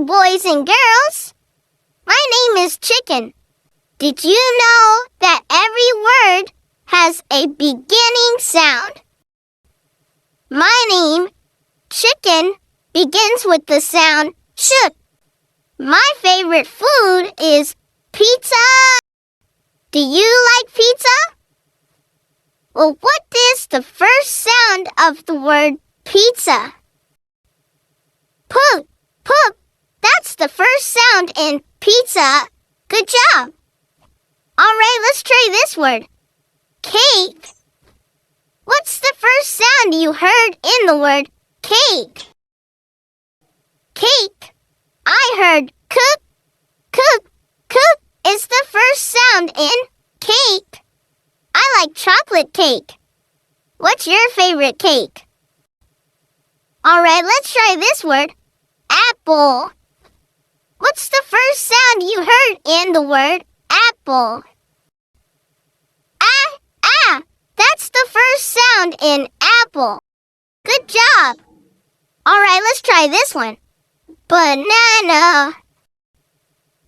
Hi, boys and girls. My name is Chicken. Did you know that every word has a beginning sound? My name, Chicken, begins with the sound ch. My favorite food is pizza. Do you like pizza? Well, what is the first sound of the word pizza? Poop, poop. That's the first sound in pizza. Good job. All right, let's try this word. Cake. What's the first sound you heard in the word cake? Cake. I heard cook, cook, cook is the first sound in cake. I like chocolate cake. What's your favorite cake? All right, let's try this word. Apple. What's the first sound you heard in the word apple? Ah, ah. That's the first sound in apple. Good job. All right, let's try this one. Banana.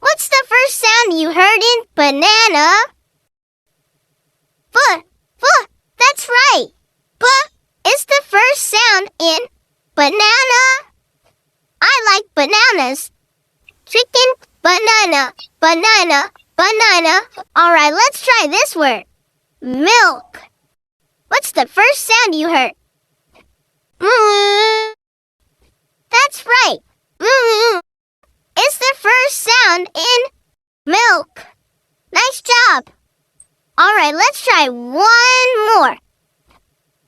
What's the first sound you heard in banana? B, b. That's right. B is the first sound in banana. I like bananas. Chicken, banana, banana, banana. All right, let's try this word. Milk. What's the first sound you heard? Mm. That's right. Mm. Is the first sound in milk. Nice job. All right, let's try one more.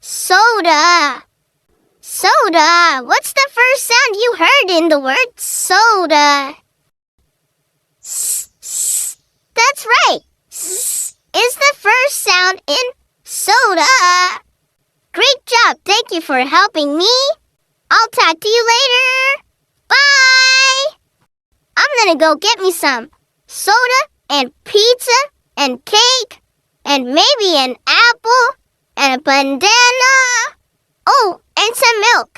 Soda. Soda. What's the first sound you heard in the word soda? S, s. That's right. S is the first sound in soda. Great job. Thank you for helping me. I'll talk to you later. Bye. I'm gonna go get me some soda and pizza and cake and maybe an apple and a banana. Oh, and some milk.